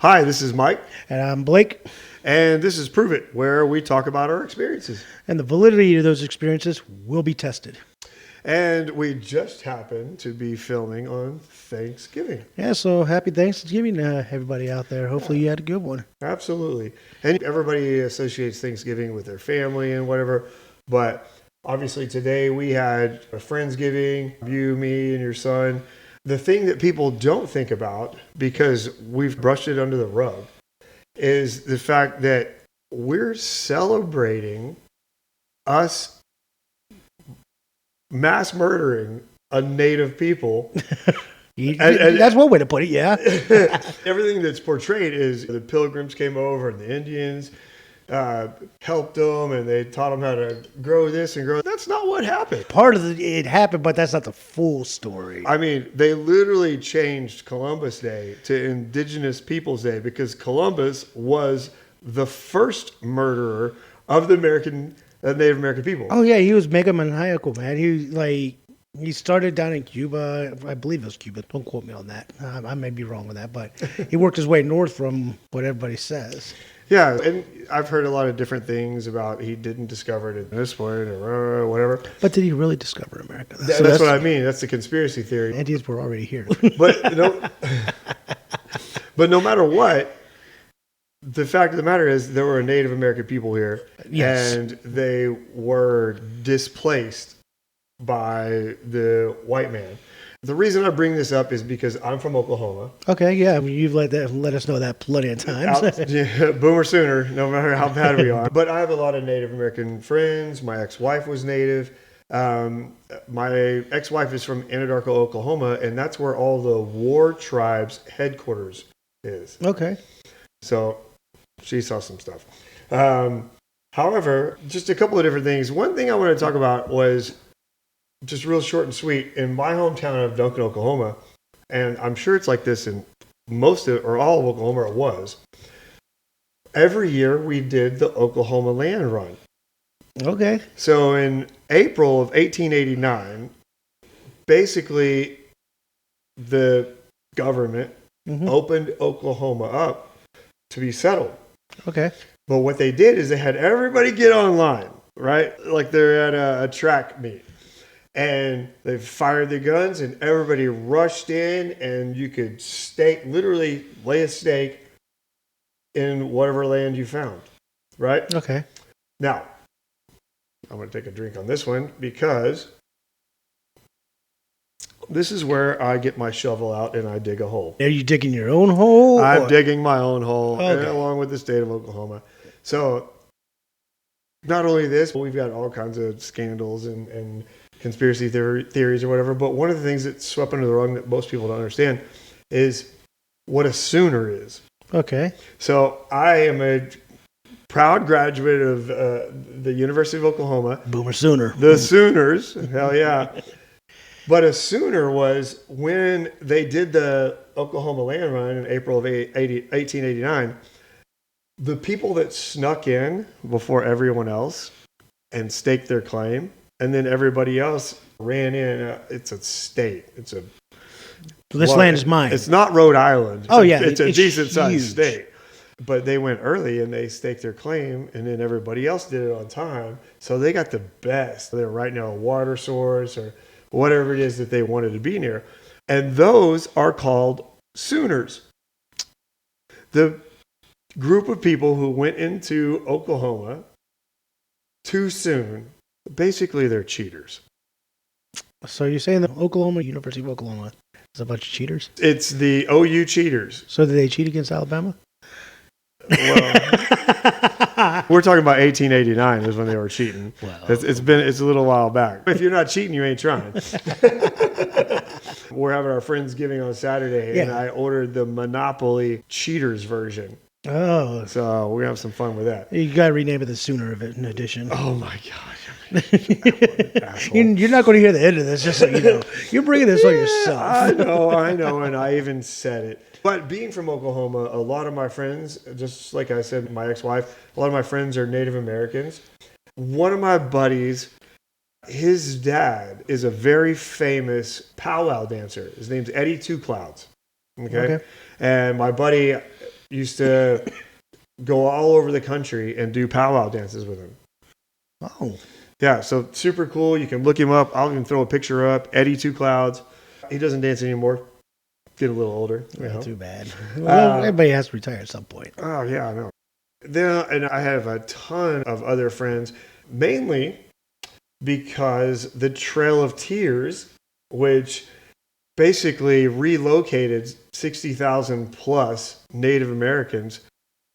Hi, this is Mike, And I'm Blake, and this is Prove It, where we talk about our experiences. and the validity of those experiences will be tested. And we just happened to be filming on Thanksgiving. Yeah, so happy Thanksgiving, everybody out there. Hopefully you had a good one. Absolutely. And everybody associates Thanksgiving with their family and whatever. But obviously, today we had a Friendsgiving, you, me, and your son. The thing that people don't think about, because we've brushed it under the rug, is the fact that we're celebrating us mass murdering a native people. That's one way to put it, yeah. Everything that's portrayed is the Pilgrims came over and the Indians helped them and they taught them how to grow this and grow. That's not what happened. Part of it happened, but that's not the full story. I mean, they literally changed Columbus Day to Indigenous Peoples Day because Columbus was the first murderer of the Native American people. Oh, yeah, he was mega maniacal, man. He started down in Cuba. I believe it was Cuba. Don't quote me on that. I may be wrong with that, but he worked his way north from what everybody says. Yeah, and I've heard a lot of different things about he didn't discover it in this point or whatever. But did he really discover America? That's what I mean. That's the conspiracy theory. Indians were already here. But but no matter what, the fact of the matter is there were Native American people here, Yes. and they were displaced by the white man. The reason I bring this up is because I'm from Oklahoma. Okay, yeah, I mean, you've let us know that plenty of times. Boomer sooner, no matter how bad we are. But I have a lot of Native American friends. My ex-wife was Native. My ex-wife is from Anadarko, Oklahoma, and that's where all the war tribes headquarters is. Okay. So she saw some stuff. However, just a couple of different things. One thing I want to talk about was just real short and sweet. In my hometown of Duncan, Oklahoma, and I'm sure it's like this in most of or all of Oklahoma, it was. Every year we did the Oklahoma Land Run. Okay. So in April of 1889, basically the government opened Oklahoma up to be settled. Okay. But what they did is they had everybody get online, right? Like they're at a track meet. And they fired the guns and everybody rushed in and you could literally lay a stake in whatever land you found, right? Okay. Now, I'm going to take a drink on this one because this is where I get my shovel out and I dig a hole. Are you digging your own hole? I'm digging my own hole along with the state of Oklahoma. So not only this, but we've got all kinds of scandals and conspiracy theories or whatever. But one of the things that's swept under the rug that most people don't understand is what a Sooner is. Okay. So I am a proud graduate of the University of Oklahoma. Boomer Sooner. The Sooners, hell yeah. But a Sooner was when they did the Oklahoma Land Run in April of 1889. The people that snuck in before everyone else and staked their claim, and then everybody else ran in. It's a state. This land is mine. It's not Rhode Island. It's a decent sized huge. state. But they went early and they staked their claim, and then everybody else did it on time. So they got the best. They're right near a water source or whatever it is that they wanted to be near. And those are called Sooners. The group of people who went into Oklahoma too soon, basically they're cheaters. So you're saying the University of Oklahoma is a bunch of cheaters? It's the OU cheaters. So did they cheat against Alabama? Well, we're talking about 1889 is when they were cheating. Wow. It's a little while back. If you're not cheating, you ain't trying. We're having our Friendsgiving on Saturday, and I ordered the Monopoly Cheaters version. Oh. So we're going to have some fun with that. You got to rename it the Sooner of it in addition. Oh, my gosh. You're not going to hear the end of this, just so you know. You're bringing this on yourself. I know, and I even said it. But being from Oklahoma, a lot of my friends, just like I said, my ex-wife, a lot of my friends are Native Americans. One of my buddies, his dad is a very famous powwow dancer. His name's Eddie Two Clouds. Okay. And my buddy used to go all over the country and do powwow dances with him. Oh, Yeah, so super cool. You can look him up. I'll even throw a picture up. Eddie Two Clouds. He doesn't dance anymore. Getting a little older. not too bad. Well, everybody has to retire at some point. Oh, yeah, I know. Then, and I have a ton of other friends, mainly because the Trail of Tears, which basically relocated 60,000 plus Native Americans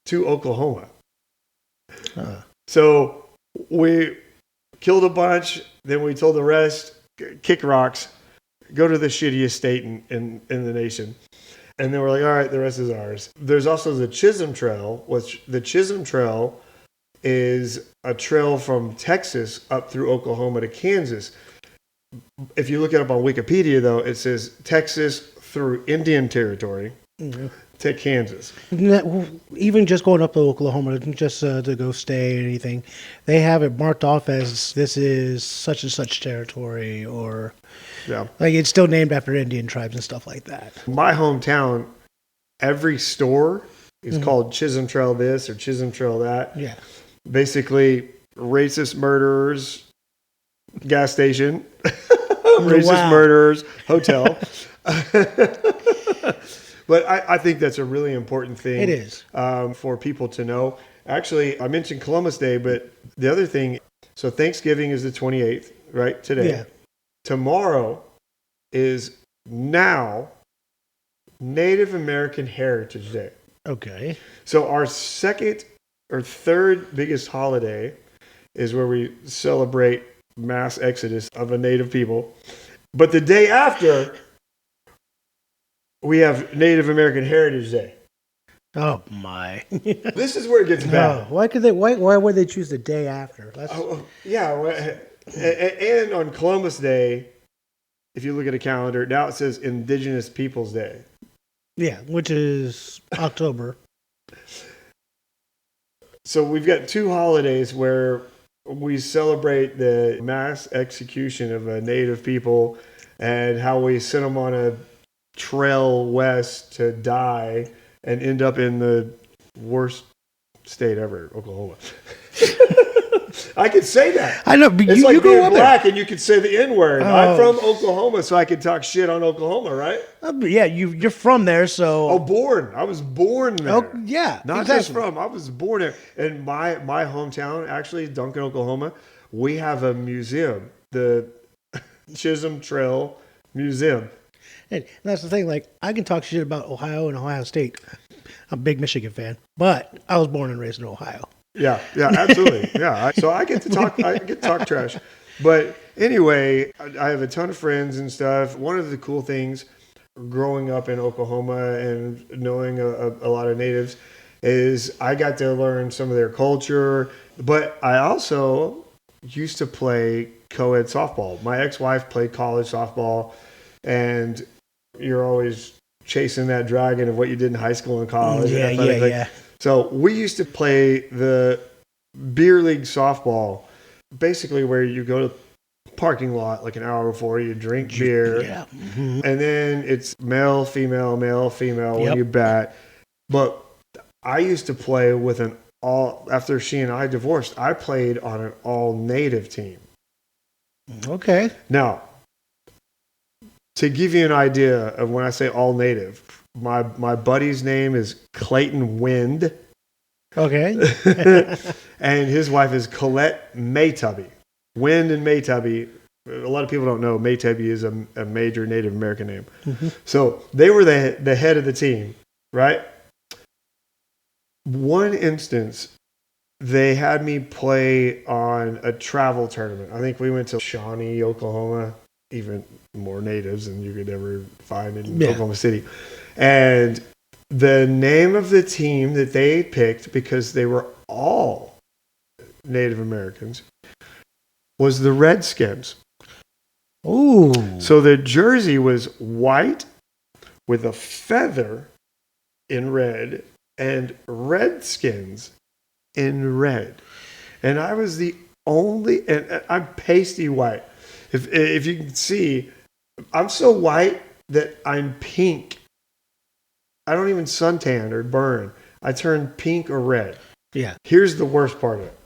to Oklahoma. Huh. So we killed a bunch, then we told the rest, kick rocks, go to the shittiest state in the nation. And then we're like, all right, the rest is ours. There's also the Chisholm Trail, which the Chisholm Trail is a trail from Texas up through Oklahoma to Kansas. If you look it up on Wikipedia, though, it says Texas through Indian Territory to Kansas. Even just going up to Oklahoma, just to go stay or anything, they have it marked off as this is such and such territory, or Yeah. like it's still named after Indian tribes and stuff like that. My hometown, every store is called Chisholm Trail this or Chisholm Trail that. Yeah. Basically, racist murderers, gas station, racist murderers, hotel. But I think that's a really important thing. It is. For people to know. Actually, I mentioned Columbus Day, but the other thing, so Thanksgiving is the 28th, right? Today. Yeah. Tomorrow is now Native American Heritage Day. Okay. So our second or third biggest holiday is where we celebrate mass exodus of a native people. But the day after, we have Native American Heritage Day. Oh my! This is where it gets bad. Why could they? Why would they choose the day after? Yeah, and on Columbus Day, if you look at a calendar, now it says Indigenous Peoples Day. Yeah, which is October. So we've got two holidays where we celebrate the mass execution of a native people and how we sent them on a trail west to die and end up in the worst state ever, Oklahoma. I could say that. I know, but It's you like go being up black and you could say the N-word. Oh. I'm from Oklahoma, so I can talk shit on Oklahoma, right? there. Yeah, you're from there, so. Oh, born. I was born there. Oh, yeah, Not exactly. just from. I was born there. And my hometown, actually, Duncan, Oklahoma, we have a museum, the Chisholm Trail Museum. And that's the thing. Like, I can talk shit about Ohio and Ohio State. I'm a big Michigan fan, but I was born and raised in Ohio. Yeah, absolutely. Yeah. So I get to talk trash. But anyway, I have a ton of friends and stuff. One of the cool things growing up in Oklahoma and knowing a lot of natives is I got to learn some of their culture. But I also used to play co-ed softball. My ex-wife played college softball, and you're always chasing that dragon of what you did in high school and college. Yeah. So we used to play the beer league softball, basically where you go to the parking lot like an hour before, you drink beer, Yeah. and then it's male, female when Yep. you bat. But I used to play with after she and I divorced, I played on an all-native team. Okay. Now, to give you an idea of when I say all-native, my buddy's name is Clayton Wind. Okay. And his wife is Colette Maytubby. Wind and Maytubby. A lot of people don't know Maytubby is a major Native American name. Mm-hmm. So they were the head of the team, right? One instance, they had me play on a travel tournament. I think we went to Shawnee, Oklahoma, even more natives than you could ever find in Oklahoma City. And the name of the team that they picked, because they were all Native Americans, was the Redskins. Ooh. So the jersey was white with a feather in red and Redskins in red. And I was the only, and I'm pasty white. If you can see, I'm so white that I'm pink. I don't even suntan or burn. I turn pink or red. Yeah. Here's the worst part of it.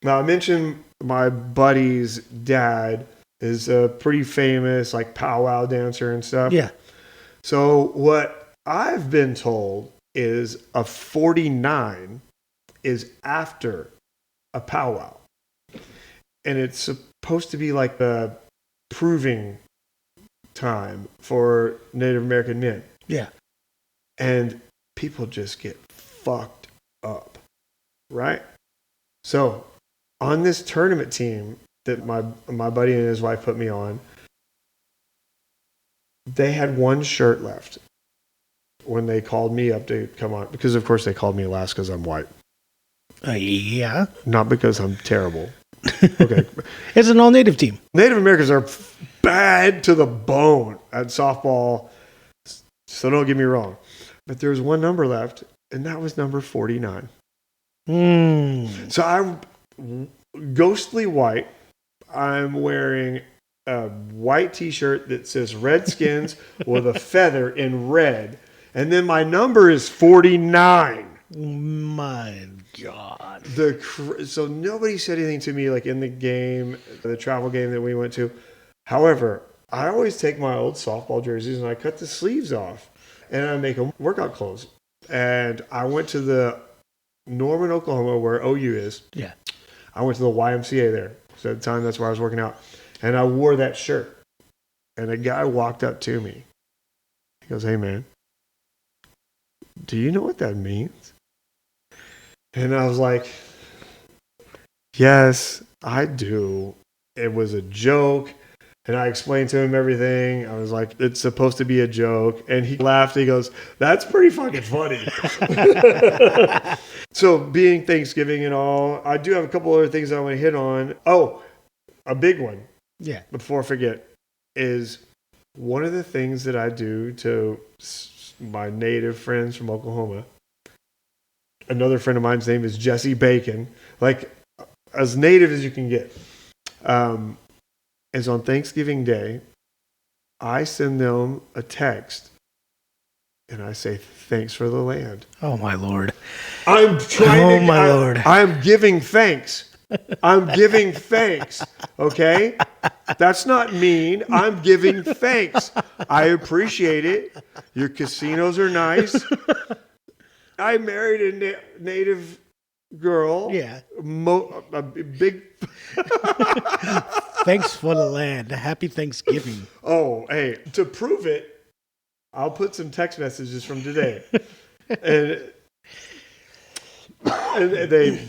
Now, I mentioned my buddy's dad is a pretty famous like powwow dancer and stuff. Yeah. So what I've been told is a 49 is after a powwow. And it's supposed to be like the proving time for Native American men. Yeah. And people just get fucked up, right? So on this tournament team that my buddy and his wife put me on, they had one shirt left when they called me up to come on, because of course they called me last because I'm white, Yeah. not because I'm terrible. Okay. It's an all-native team. Native Americans are bad to the bone at softball, so don't get me wrong. But there was one number left, and that was number 49. So I'm ghostly white. I'm wearing a white t-shirt that says Redskins with a feather in red. And then my number is 49. My God. So nobody said anything to me like in the game, the travel game that we went to. However, I always take my old softball jerseys and I cut the sleeves off and I make them workout clothes. And I went to the Norman, Oklahoma, where OU is. Yeah. I went to the YMCA there. So at the time, that's where I was working out. And I wore that shirt. And a guy walked up to me. He goes, "Hey, man, do you know what that means?" And I was like, "Yes, I do. It was a joke." And I explained to him everything. I was like, "It's supposed to be a joke." And he laughed. He goes, "That's pretty fucking funny." So being Thanksgiving and all, I do have a couple other things I want to hit on. Oh, a big one. Yeah. Before I forget, is one of the things that I do to my native friends from Oklahoma. Another friend of mine's name is Jesse Bacon. Like, as native as you can get. Is on Thanksgiving Day, I send them a text and I say, "Thanks for the land." Oh, my Lord. I'm trying Oh, my Lord. I'm giving thanks. I'm giving thanks. Okay? That's not mean. I'm giving thanks. I appreciate it. Your casinos are nice. I married a native girl. Yeah. A big. Thanks for the land. Happy Thanksgiving. Oh, hey, to prove it, I'll put some text messages from today. and they,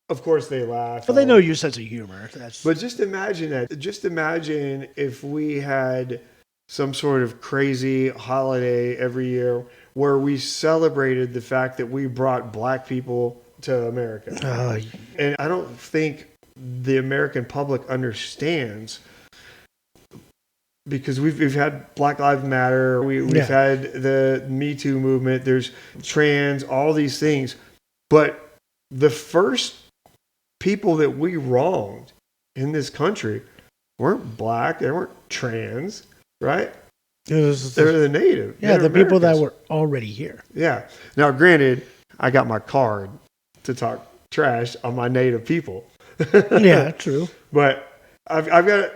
of course, they laugh. But they know your sense of humor. But just imagine that. Just imagine if we had some sort of crazy holiday every year where we celebrated the fact that we brought black people to America. And I don't think the American public understands, because we've had Black Lives Matter, we've had the Me Too movement, there's trans, all these things. But the first people that we wronged in this country weren't black, they weren't trans, right? They're the native. Yeah, They're the people that Americans. were already here. Yeah. Now, granted, I got my card to talk trash on my native people. Yeah, true. But I've got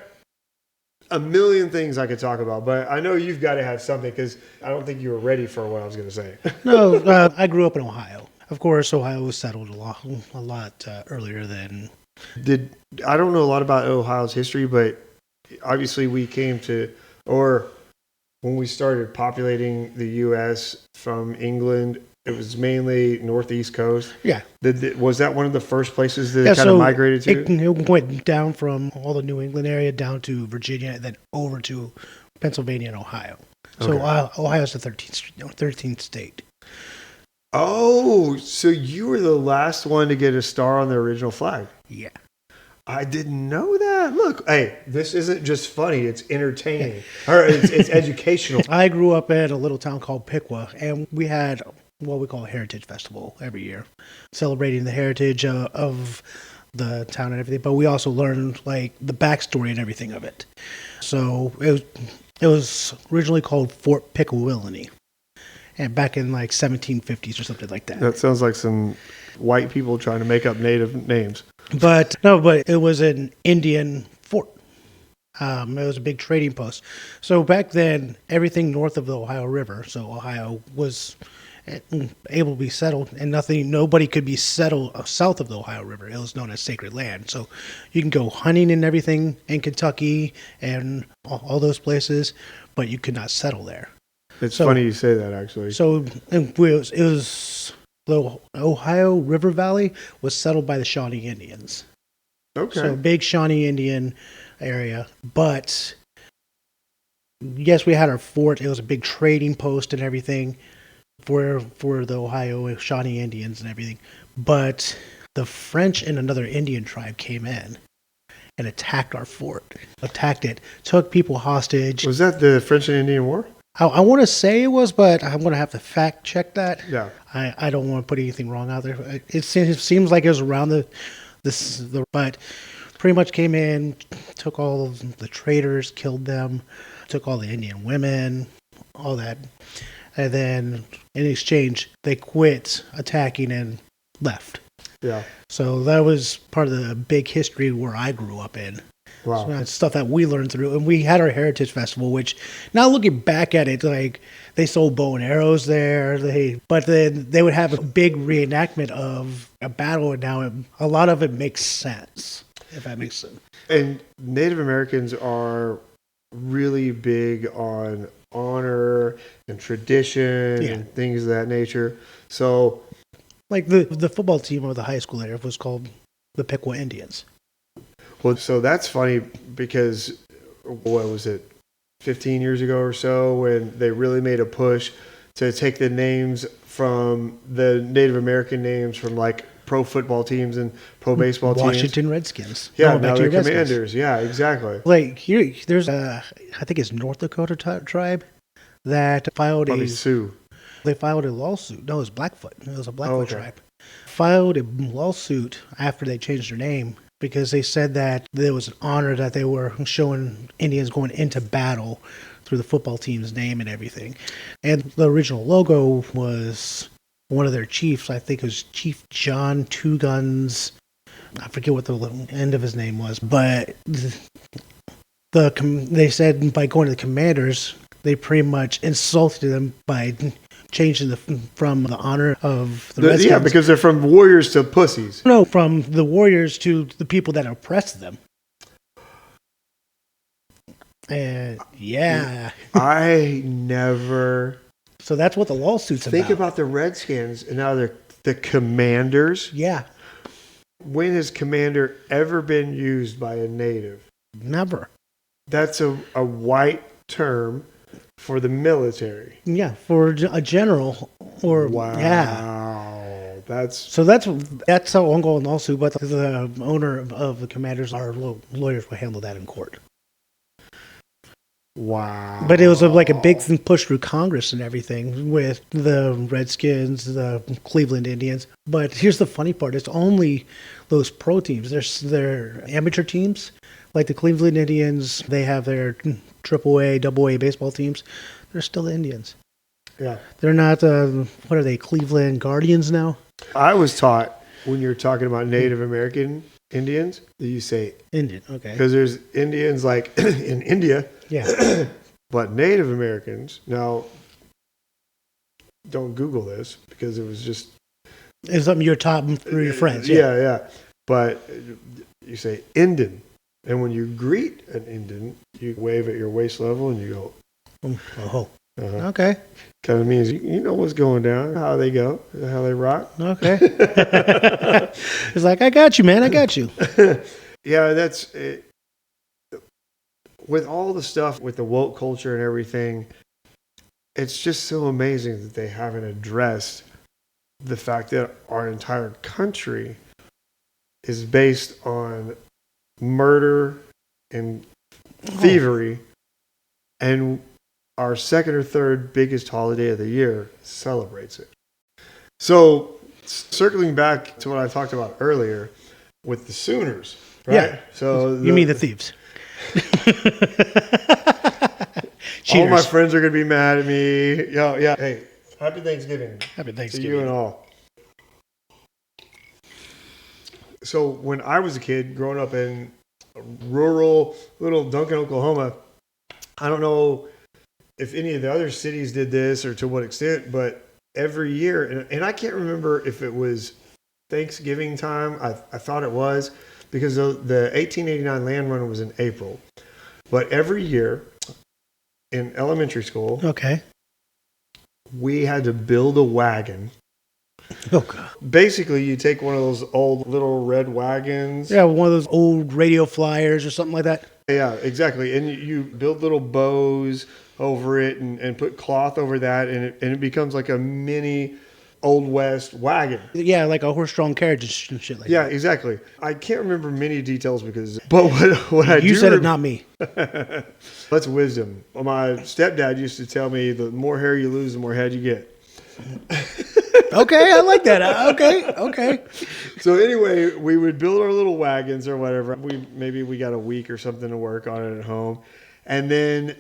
a million things I could talk about, but I know you've got to have something, because I don't think you were ready for what I was going to say. No, I grew up in Ohio. Of course, Ohio was settled a lot earlier than. I don't know a lot about Ohio's history, but obviously we came to, or when we started populating the U.S. from England, it was mainly northeast coast. Yeah. Was that one of the first places that it kind of migrated to? It went down from all the New England area down to Virginia and then over to Pennsylvania and Ohio. So Ohio's the 13th state. Oh, so you were the last one to get a star on the original flag. Yeah. I didn't know that. Look, hey, this isn't just funny. It's entertaining. Or it's educational. I grew up at a little town called Piqua, and we had what we call a heritage festival every year, celebrating the heritage of the town and everything. But we also learned like the backstory and everything of it. So it was originally called Fort Pickawillany, and back in like 1750s or something like that. That sounds like some white people trying to make up native names. But no, but it was an Indian fort. It was a big trading post. So back then, everything north of the Ohio River, so Ohio was able to be settled, and nobody could be settled south of the Ohio River. It was known as sacred land. So you can go hunting and everything in Kentucky and all those places, but you could not settle there. It's funny you say that, actually. So it was the Ohio River Valley was settled by the Shawnee Indians. Okay. So big Shawnee Indian area, but yes, we had our fort. It was a big trading post and everything for the Ohio Shawnee Indians and everything. But the French and another Indian tribe came in and attacked our fort, attacked it, took people hostage. Was that the French and Indian War? I want to say it was, but I'm going to have to fact check that. Yeah. I don't want to put anything wrong out there. It seems like it was around but pretty much came in, took all of the traders, killed them, took all the Indian women, all that. And then in exchange, they quit attacking and left. Yeah. So that was part of the big history where I grew up in. Wow. So that's stuff that we learned through. And we had our Heritage Festival, which now looking back at it, like they sold bow and arrows there. But then they would have a big reenactment of a battle, and now a lot of it makes sense, if that makes sense. And Native Americans are really big on honor and tradition and things of that nature. So, like the football team of the high school there was called the Piqua Indians. Well, so that's funny because, what was it, 15 years ago or so, when they really made a push to take the names from the Native American names from like pro football teams and pro baseball teams. Washington Redskins. Yeah, now they're Commanders. Yeah, exactly. Like here, there's I think it's North Dakota tribe that filed Probably Sioux. They filed a lawsuit. No, it was Blackfoot. It was a Blackfoot tribe. Filed a lawsuit after they changed their name because they said that there was an honor that they were showing Indians going into battle through the football team's name and everything. And the original logo was one of their chiefs. I think it was Chief John Two Guns. I forget what the end of his name was, but they said by going to the Commanders, they pretty much insulted them by changing from the honor of the Redskins. Yeah, because they're from warriors to pussies. No, from the warriors to the people that oppressed them. And I never. So that's what the lawsuit's Think about the Redskins, and now they're the Commanders. Yeah. When has commander ever been used by a native? Never. That's a white term for the military. Yeah, for a general or wow. Yeah. That's how ongoing lawsuit, but the owner of the Commanders, our lawyers will handle that in court. Wow. But it was like a big thing pushed through Congress and everything with the Redskins, the Cleveland Indians. But here's the funny part. It's only those pro teams. They're amateur teams. Like the Cleveland Indians, they have their AAA, AA baseball teams. They're still the Indians. Yeah. They're not, what are they, Cleveland Guardians now? I was taught when you're talking about Native American Indians, that you say Indian, okay. Because there's Indians like in India. Yeah. But Native Americans, now, don't Google this because it was just. It's something you're taught through your friends. Yeah. But you say Indian. And when you greet an Indian, you wave at your waist level and you go, oh. Uh-huh. Okay. Kind of means you know what's going down, how they go, how they rock. Okay. It's like, I got you, man. I got you. Yeah, that's it. With all the stuff with the woke culture and everything, it's just so amazing that they haven't addressed the fact that our entire country is based on murder and thievery, and our second or third biggest holiday of the year celebrates it. So, circling back to what I talked about earlier with the Sooners, right? Yeah. So you mean the thieves? All my friends are going to be mad at me. Yeah. Hey, Happy Thanksgiving. Happy To Thanksgiving. you and all. So when I was a kid growing up in rural little Duncan, Oklahoma, I don't know if any of the other cities did this or to what extent, but every year, and I can't remember if it was Thanksgiving time. I thought it was because the 1889 land run was in April. But every year in elementary school, Okay. we had to build a wagon. Oh god. Basically, you take one of those old little red wagons. Yeah, one of those old radio flyers or something like that. Yeah, exactly. And you build little bows over it and put cloth over that, and it becomes like a mini Old West wagon. Yeah, like a horse-drawn carriage and shit like Yeah, that. exactly. I can't remember many details but what I do You said it, not me. That's wisdom. My stepdad used to tell me the more hair you lose, the more head you get. Okay, I like that. Okay. So anyway, we would build our little wagons or whatever. Maybe we got a week or something to work on it at home. And then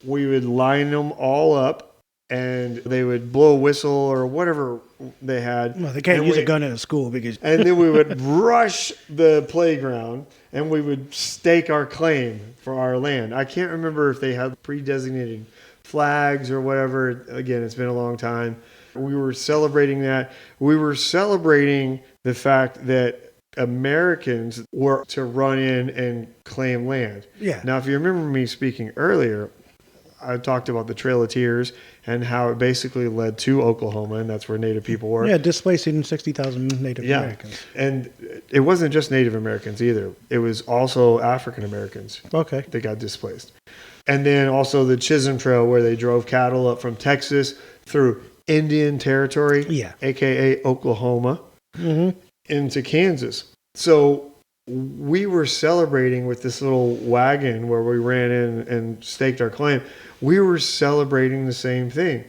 we would line them all up and they would blow a whistle or whatever they had. Well, they can't And use we- a gun in a school because And then we would rush the playground and we would stake our claim for our land. I can't remember if they had pre-designated flags or whatever. Again, it's been a long time. We were celebrating that. We were celebrating the fact that Americans were to run in and claim land. yeah. Now, if you remember me speaking earlier, I talked about the Trail of Tears and how it basically led to Oklahoma, and that's where Native people were. Yeah, displacing 60,000 Native Yeah. Americans. And it wasn't just Native Americans either. It was also African Americans Okay. that got displaced. And then also the Chisholm Trail where they drove cattle up from Texas through Indian Territory, Yeah. aka Oklahoma, Mm-hmm. into Kansas. So we were celebrating with this little wagon where we ran in and staked our claim. We were celebrating the same thing.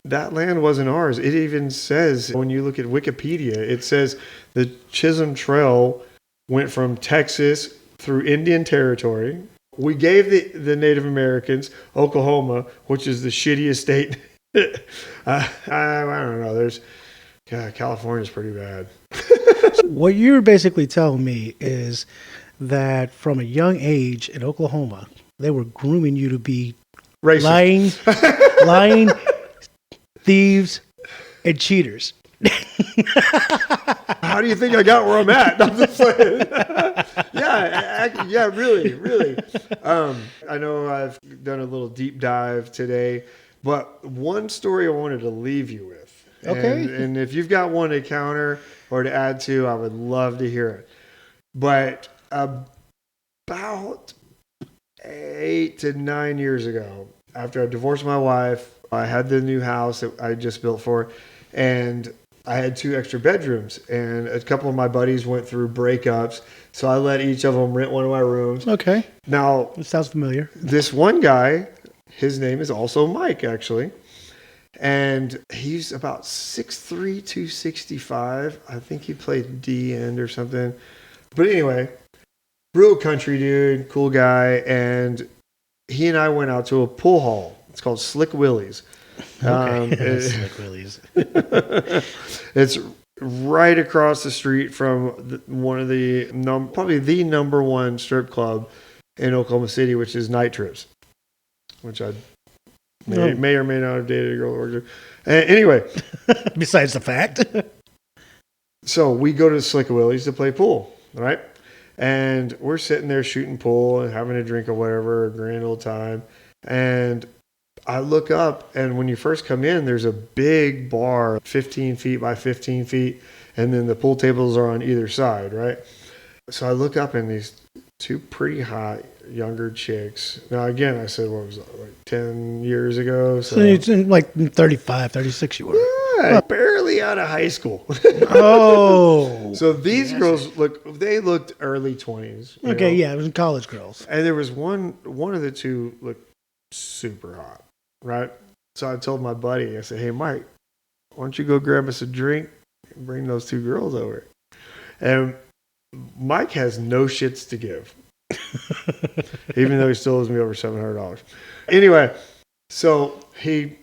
That land wasn't ours. It even says, when you look at Wikipedia, it says the Chisholm Trail went from Texas through Indian Territory. We gave the Native Americans Oklahoma, which is the shittiest state. I don't know. California's pretty bad. What you're basically telling me is that from a young age in Oklahoma, they were grooming you to be Racist. lying thieves, and cheaters. How do you think I got where I'm at? I'm just saying. Yeah, really. I know I've done a little deep dive today, but one story I wanted to leave you with. Okay. And if you've got one to counter or to add to, I would love to hear it. But about 8 to 9 years ago, after I divorced my wife, I had the new house that I just built for her, and I had 2 extra bedrooms, and a couple of my buddies went through breakups, so I let each of them rent one of my rooms. Okay. Now, It sounds familiar. this one guy, his name is also Mike, actually, and he's about 6'3", 265. I think he played D end or something. But anyway, real country dude, cool guy, and he and I went out to a pool hall. It's called Slick Willie's. Okay. Slick Willies. It's right across the street from one of the probably the number one strip club in Oklahoma City, which is Night Trips, which I may or may not have dated a girl that worked there. Anyway, Besides the fact. so we go to Slick Willie's to play pool, right? And we're sitting there shooting pool and having a drink or whatever, a grand old time. And I look up, and when you first come in, there's a big bar, 15 feet by 15 feet, and then the pool tables are on either side, right? So I look up, and these 2 pretty hot younger chicks. Now, again, I said, what was that, like 10 years ago? So it's in like 35, 36 you were. Yeah, barely out of high school. Oh. So these girls looked early 20s. you Okay, know? yeah, it was college girls. And there was one of the 2 looked super hot, right? So I told my buddy, I said, hey, Mike, why don't you go grab us a drink and bring those 2 girls over? And Mike has no shits to give, even though he still owes me over $700. Anyway, so he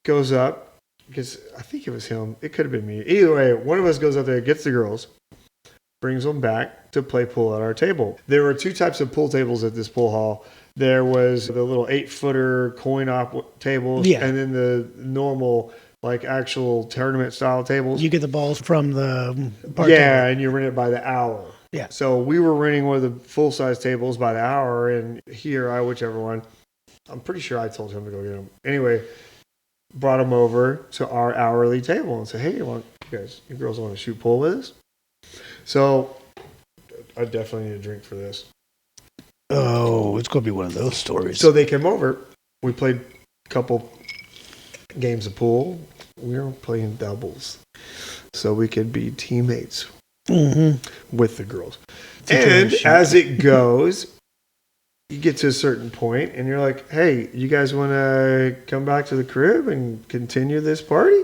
goes up, because I think it was him. It could have been me. Either way, one of us goes up there, gets the girls, brings them back to play pool at our table. There were 2 types of pool tables at this pool hall. There was the little 8-footer coin-op tables, Yeah. and then the normal, like, actual tournament-style tables. You get the balls from the Yeah, and you rent it by the hour. Yeah. So we were renting one of the full-size tables by the hour, and whichever one. I'm pretty sure I told him to go get them. Anyway, brought him over to our hourly table and said, hey, you girls want to shoot pool with us? So I definitely need a drink for this. Oh, it's going to be one of those stories. So they came over. We played a couple games of pool. We were playing doubles so we could be teammates with the girls. And as it goes, you get to a certain point and you're like, hey, you guys want to come back to the crib and continue this party?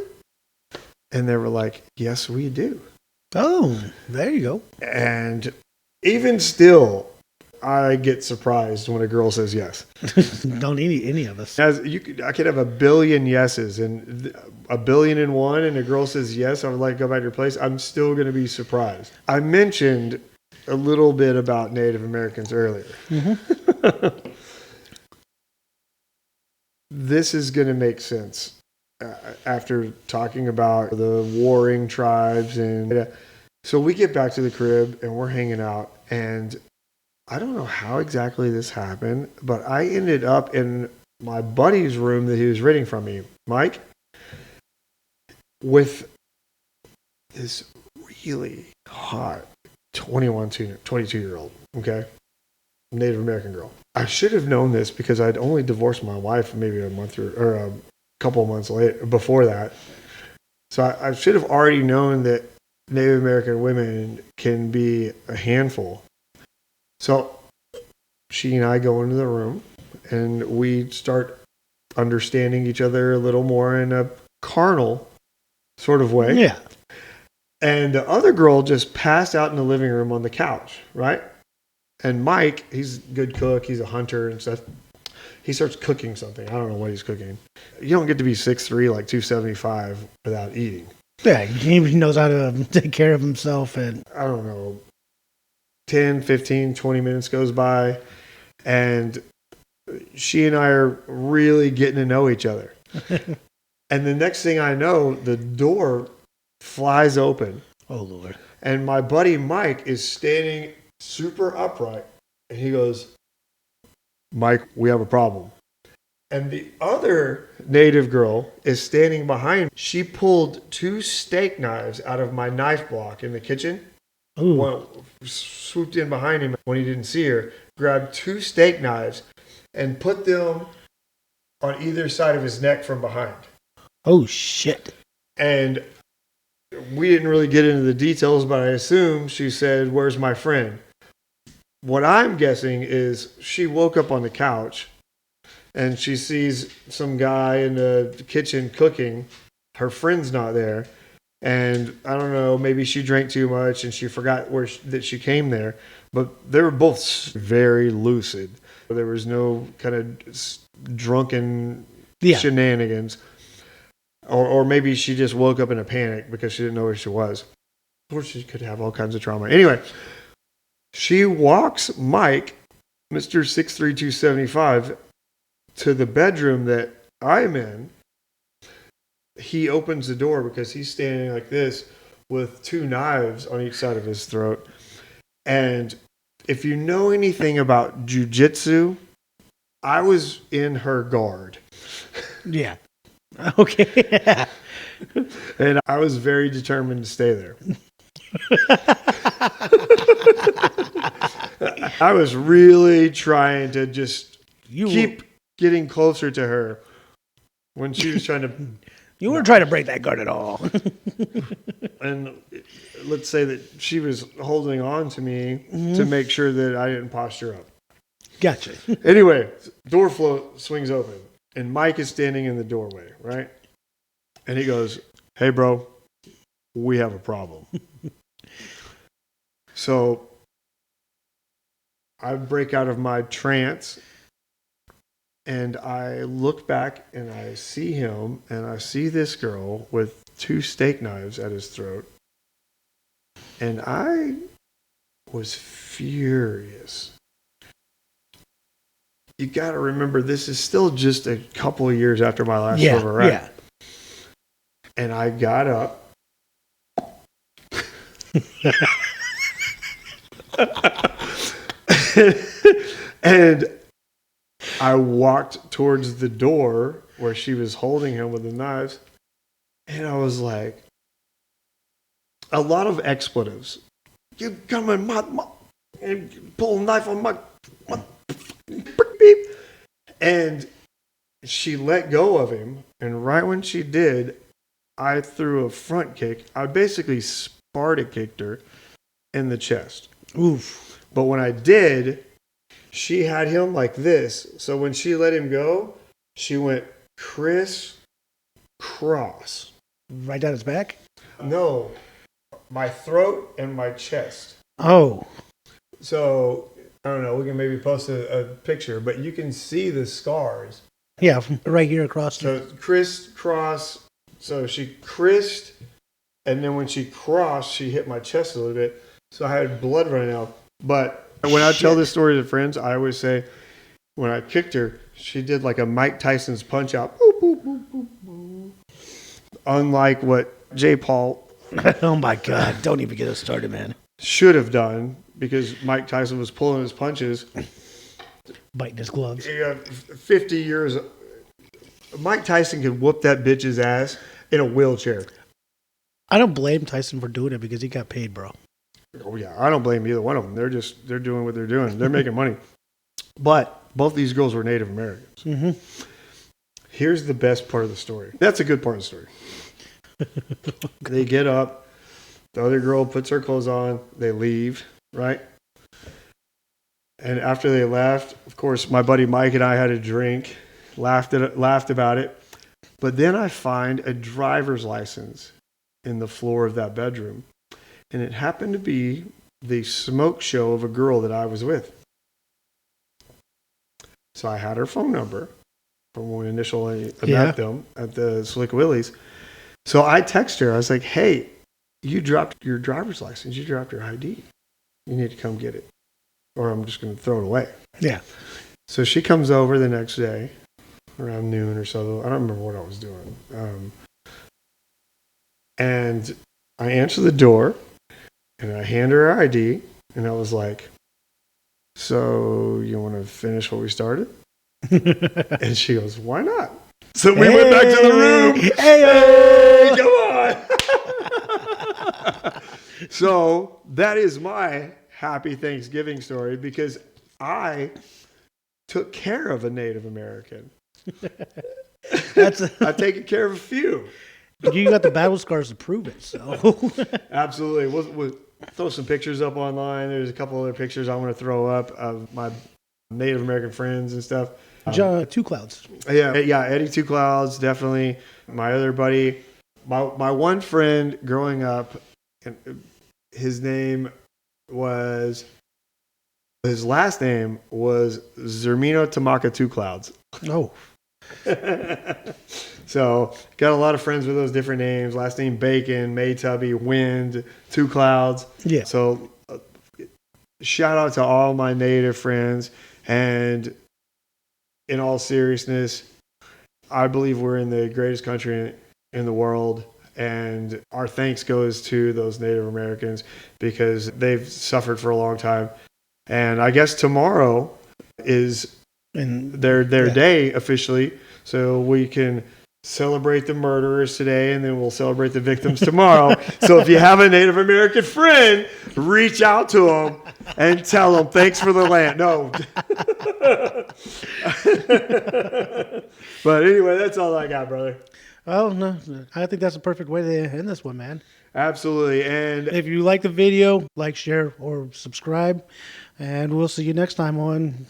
And they were like, yes, we do. Oh, there you go. And even still, I get surprised when a girl says yes. Don't any of us. I could have a billion yeses and a billion and one, and a girl says yes, I would like to go back to your place. I'm still going to be surprised. I mentioned a little bit about Native Americans earlier. This is going to make sense after talking about the warring tribes. And so we get back to the crib and we're hanging out, and I don't know how exactly this happened, but I ended up in my buddy's room that he was renting from me, Mike, with this really hot 22-year-old, okay? Native American girl. I should have known this because I'd only divorced my wife maybe a month or a couple of months later before that. So I should have already known that Native American women can be a handful. So she and I go into the room and we start understanding each other a little more in a carnal sort of way. Yeah. And the other girl just passed out in the living room on the couch, right? And Mike, he's a good cook. He's a hunter and stuff. He starts cooking something. I don't know what he's cooking. You don't get to be 6'3", like 275 without eating. Yeah, he knows how to take care of himself. And I don't know, 10, 15, 20 minutes goes by, and she and I are really getting to know each other. And the next thing I know, the door flies open. Oh, Lord. And my buddy Mike is standing super upright. And he goes, Mike, we have a problem. And the other native girl is standing behind me. She pulled 2 steak knives out of my knife block in the kitchen. Ooh. One swooped in behind him when he didn't see her, grabbed 2 steak knives and put them on either side of his neck from behind. Oh, shit. And we didn't really get into the details, but I assume she said, where's my friend? What I'm guessing is she woke up on the couch and she sees some guy in the kitchen cooking. Her friend's not there. And I don't know, maybe she drank too much and she forgot that she came there. But they were both very lucid. There was no kind of drunken shenanigans. Or maybe she just woke up in a panic because she didn't know where she was. Or she could have all kinds of trauma. Anyway, she walks Mike, Mr. 6'3", 275, to the bedroom that I'm in. He opens the door because he's standing like this with 2 knives on each side of his throat. And if you know anything about jujitsu, I was in her guard. Yeah. Okay. And I was very determined to stay there. I was really trying to just keep getting closer to her when she was trying to... You weren't trying to break that guard at all. And let's say that she was holding on to me to make sure that I didn't posture up. Gotcha. Anyway, door swings open. And Mike is standing in the doorway, right? And he goes, hey, bro, we have a problem. So I break out of my trance And I look back and I see him and I see this girl with 2 steak knives at his throat. And I was furious. You got to remember, this is still just a couple of years after my last silver rack. Yeah. And I got up. And I walked towards the door where she was holding him with the knives. And I was like, a lot of expletives. You come in and pull a knife on my beep. And she let go of him. And right when she did, I threw a front kick. I basically Sparta kicked her in the chest. Oof. But when I did, she had him like this. So when she let him go, she went cross. Right down his back? No, my throat and my chest. Oh. So I don't know. We can maybe post a picture, but you can see the scars. Yeah, right here across. So crisscross. So she crissed, and then when she crossed, she hit my chest a little bit. So I had blood running out. But when I tell this story to friends, I always say, when I kicked her, she did like a Mike Tyson's punch out. Boop, boop, boop, boop, boop. Unlike what J. Paul Oh my God! Don't even get us started, man. should have done, because Mike Tyson was pulling his punches. Biting his gloves. 50 years. Mike Tyson could whoop that bitch's ass in a wheelchair. I don't blame Tyson for doing it because he got paid, bro. Oh yeah, I don't blame either one of them. They're doing what they're doing. They're making money. But both these girls were Native Americans. Mm-hmm. Here's the best part of the story. That's a good part of the story. They get up. The other girl puts her clothes on. They leave, right? And after they left, of course, my buddy Mike and I had a drink, laughed about it. But then I find a driver's license in the floor of that bedroom. And it happened to be the smoke show of a girl that I was with. So I had her phone number from when we initially met them at the Slick Willies. So I text her. I was like, hey, you dropped your driver's license. You dropped your ID. You need to come get it, or I'm just going to throw it away. Yeah. So she comes over the next day around noon or so. I don't remember what I was doing. And I answer the door, and I hand her her ID, and I was like, so you want to finish what we started? And she goes, why not? So we went back to the room. Hey, come on. So that is my happy Thanksgiving story, because I took care of a Native American. I've taken care of a few. You got the battle scars to prove it, so. Absolutely. We'll throw some pictures up online. There's a couple other pictures I want to throw up of my Native American friends and stuff. John Two Clouds. Yeah, Eddie Two Clouds, definitely. My other buddy, my one friend growing up, his last name was Zermino Tamaka Two Clouds. Oh. So got a lot of friends with those different names. Last name Bacon, Maytubby, Wind, Two Clouds. Yeah. So shout out to all my Native friends. And in all seriousness, I believe we're in the greatest country in the world. And our thanks goes to those Native Americans, because they've suffered for a long time. And I guess tomorrow is their day officially. So we can celebrate the murderers today, and then we'll celebrate the victims tomorrow. So if you have a Native American friend, reach out to them and tell them thanks for the land. No. But anyway, that's all I got, brother. Oh, no. I think that's a perfect way to end this one, man. Absolutely. And if you like the video, like, share, or subscribe. And we'll see you next time on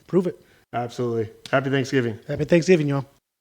Prove It. Absolutely. Happy Thanksgiving. Happy Thanksgiving, y'all.